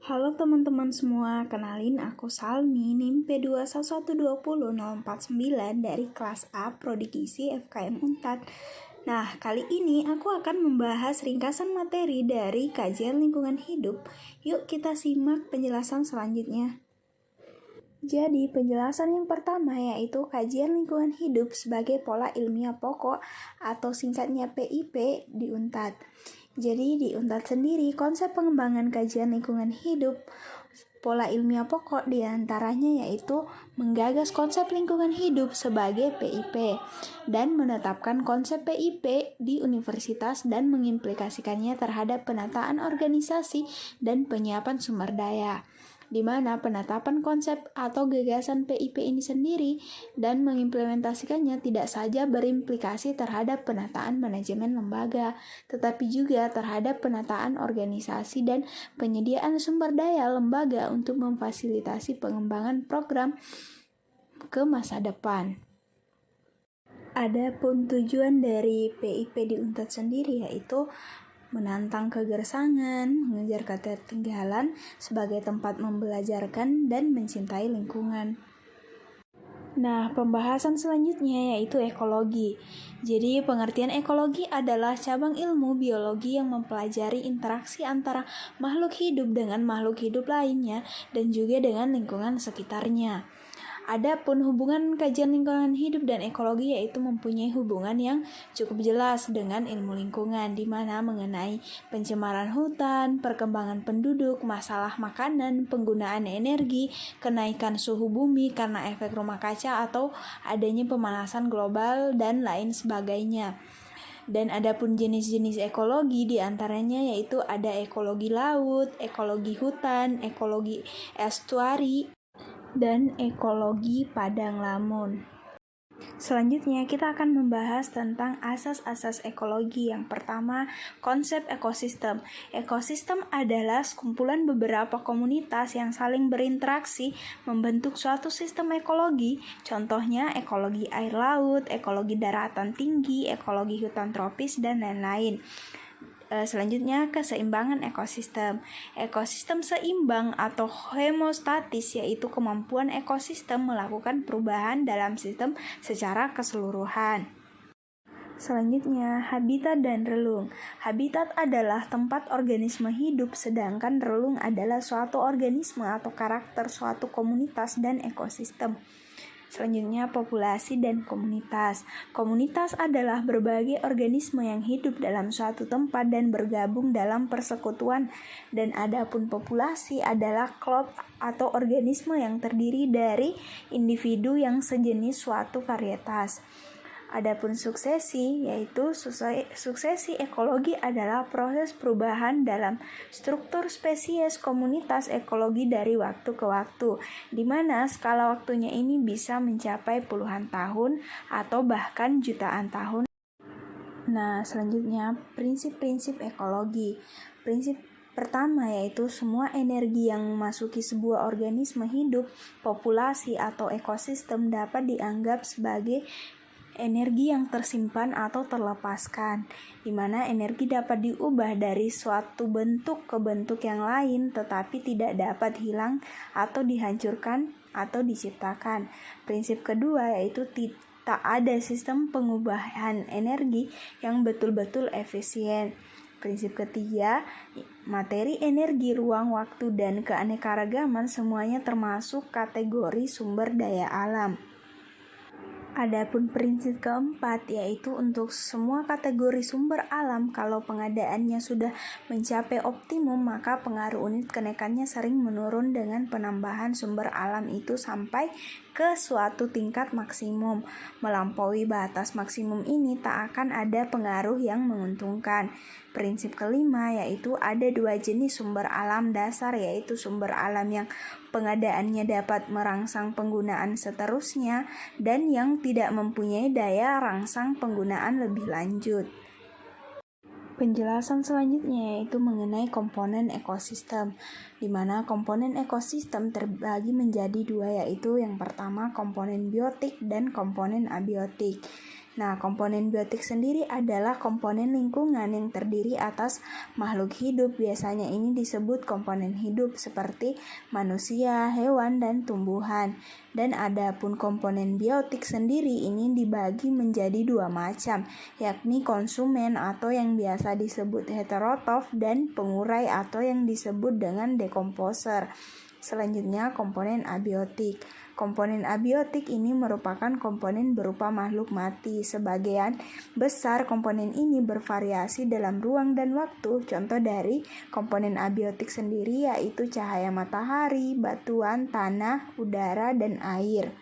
Halo teman-teman semua, kenalin aku Salmi, NIM P21120049 dari kelas A Prodi Gizi FKM Unpad. Nah, kali ini aku akan membahas ringkasan materi dari kajian lingkungan hidup. Yuk kita simak penjelasan selanjutnya. Jadi, penjelasan yang pertama yaitu kajian lingkungan hidup sebagai pola ilmiah pokok atau singkatnya PIP di Unpad. Jadi di Unpad sendiri, konsep pengembangan kajian lingkungan hidup pola ilmiah pokok diantaranya yaitu menggagas konsep lingkungan hidup sebagai PIP dan menetapkan konsep PIP di universitas dan mengimplikasikannya terhadap penataan organisasi dan penyiapan sumber daya, di mana penetapan konsep atau gagasan PIP ini sendiri dan mengimplementasikannya tidak saja berimplikasi terhadap penataan manajemen lembaga, tetapi juga terhadap penataan organisasi dan penyediaan sumber daya lembaga untuk memfasilitasi pengembangan program ke masa depan. Adapun tujuan dari PIP di Unpad sendiri yaitu menantang kegersangan, mengejar ketertinggalan sebagai tempat membelajarkan dan mencintai lingkungan. Nah, pembahasan selanjutnya yaitu ekologi. Jadi, pengertian ekologi adalah cabang ilmu biologi yang mempelajari interaksi antara makhluk hidup dengan makhluk hidup lainnya dan juga dengan lingkungan sekitarnya. Adapun hubungan kajian lingkungan hidup dan ekologi yaitu mempunyai hubungan yang cukup jelas dengan ilmu lingkungan, di mana mengenai pencemaran hutan, perkembangan penduduk, masalah makanan, penggunaan energi, kenaikan suhu bumi karena efek rumah kaca atau adanya pemanasan global dan lain sebagainya. Dan adapun jenis-jenis ekologi diantaranya yaitu ada ekologi laut, ekologi hutan, ekologi estuari, dan ekologi padang lamun. Selanjutnya kita akan membahas tentang asas-asas ekologi. Yang pertama, konsep ekosistem. Ekosistem adalah sekumpulan beberapa komunitas yang saling berinteraksi membentuk suatu sistem ekologi. Contohnya ekologi air laut, ekologi daratan tinggi, ekologi hutan tropis, dan lain-lain. Selanjutnya, keseimbangan ekosistem. Ekosistem seimbang atau homeostatis yaitu kemampuan ekosistem melakukan perubahan dalam sistem secara keseluruhan. Selanjutnya, habitat dan relung. Habitat adalah tempat organisme hidup, sedangkan relung adalah suatu organisme atau karakter suatu komunitas dan ekosistem. Selanjutnya, populasi dan komunitas. Komunitas adalah berbagai organisme yang hidup dalam suatu tempat dan bergabung dalam persekutuan. Dan adapun populasi adalah klub atau organisme yang terdiri dari individu yang sejenis suatu varietas. Adapun suksesi, yaitu suksesi ekologi adalah proses perubahan dalam struktur spesies komunitas ekologi dari waktu ke waktu, di mana skala waktunya ini bisa mencapai puluhan tahun atau bahkan jutaan tahun. Nah, selanjutnya prinsip-prinsip ekologi. Prinsip pertama yaitu semua energi yang memasuki sebuah organisme hidup, populasi atau ekosistem dapat dianggap sebagai energi yang tersimpan atau terlepaskan, di mana energi dapat diubah dari suatu bentuk ke bentuk yang lain, tetapi tidak dapat hilang atau dihancurkan atau diciptakan. Prinsip kedua yaitu tak ada sistem pengubahan energi yang betul-betul efisien. Prinsip ketiga, materi, energi, ruang, waktu, dan keanekaragaman semuanya termasuk kategori sumber daya alam. Adapun prinsip keempat yaitu untuk semua kategori sumber alam kalau pengadaannya sudah mencapai optimum maka pengaruh unit kenaikannya sering menurun dengan penambahan sumber alam itu sampai ke suatu tingkat maksimum. Melampaui batas maksimum ini tak akan ada pengaruh yang menguntungkan. Prinsip kelima yaitu ada dua jenis sumber alam dasar yaitu sumber alam yang pengadaannya dapat merangsang penggunaan seterusnya dan yang tidak mempunyai daya rangsang penggunaan lebih lanjut. Penjelasan selanjutnya yaitu mengenai komponen ekosistem, di mana komponen ekosistem terbagi menjadi dua yaitu yang pertama komponen biotik dan komponen abiotik. Nah, komponen biotik sendiri adalah komponen lingkungan yang terdiri atas makhluk hidup. Biasanya ini disebut komponen hidup seperti manusia, hewan, dan tumbuhan. Dan adapun komponen biotik sendiri ini dibagi menjadi dua macam, yakni konsumen atau yang biasa disebut heterotrof dan pengurai atau yang disebut dengan dekomposer. Selanjutnya, komponen abiotik. Komponen abiotik ini merupakan komponen berupa makhluk mati. Sebagian besar komponen ini bervariasi dalam ruang dan waktu. Contoh dari komponen abiotik sendiri yaitu cahaya matahari, batuan, tanah, udara, dan air.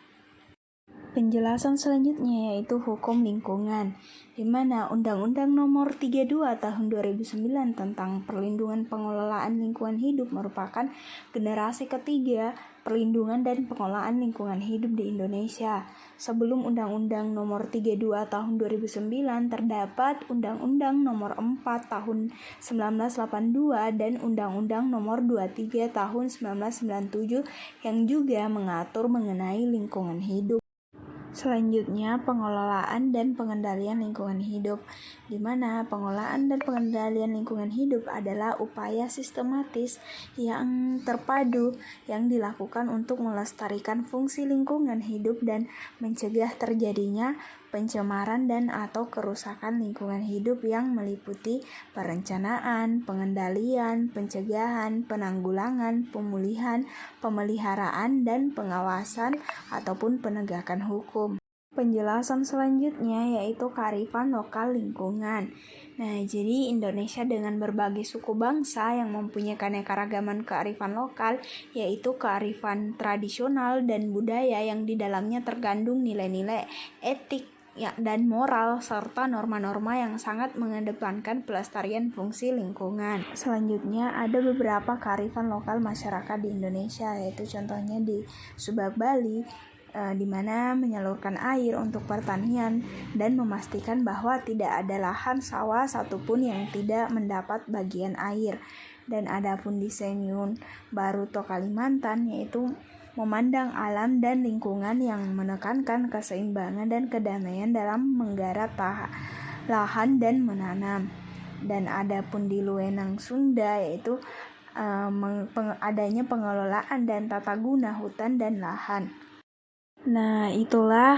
Penjelasan selanjutnya yaitu hukum lingkungan, di mana Undang-Undang Nomor 32 Tahun 2009 tentang Perlindungan Pengelolaan Lingkungan Hidup merupakan generasi ketiga perlindungan dan pengelolaan lingkungan hidup di Indonesia. Sebelum Undang-Undang Nomor 32 Tahun 2009 terdapat Undang-Undang Nomor 4 Tahun 1982 dan Undang-Undang Nomor 23 Tahun 1997 yang juga mengatur mengenai lingkungan hidup. Selanjutnya, pengelolaan dan pengendalian lingkungan hidup, di mana pengelolaan dan pengendalian lingkungan hidup adalah upaya sistematis yang terpadu yang dilakukan untuk melestarikan fungsi lingkungan hidup dan mencegah terjadinya pencemaran dan atau kerusakan lingkungan hidup yang meliputi perencanaan, pengendalian, pencegahan, penanggulangan, pemulihan, pemeliharaan, dan pengawasan ataupun penegakan hukum. Penjelasan selanjutnya yaitu kearifan lokal lingkungan. Nah, jadi Indonesia dengan berbagai suku bangsa yang mempunyai keanekaragaman kearifan lokal, yaitu kearifan tradisional dan budaya yang di dalamnya terkandung nilai-nilai etik dan moral serta norma-norma yang sangat mengedepankan pelestarian fungsi lingkungan. Selanjutnya ada beberapa kearifan lokal masyarakat di Indonesia, yaitu contohnya di Subak Bali, di mana menyalurkan air untuk pertanian dan memastikan bahwa tidak ada lahan sawah satupun yang tidak mendapat bagian air. Dan adapun di Senyum Baruto Kalimantan, yaitu memandang alam dan lingkungan yang menekankan keseimbangan dan kedamaian dalam menggarap lahan dan menanam. Dan adapun di Luenang Sunda, yaitu adanya pengelolaan dan tata guna hutan dan lahan. Nah, itulah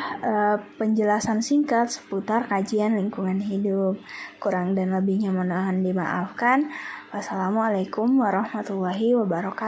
penjelasan singkat seputar kajian lingkungan hidup. Kurang dan lebihnya mohon dimaafkan. Wassalamualaikum warahmatullahi wabarakatuh.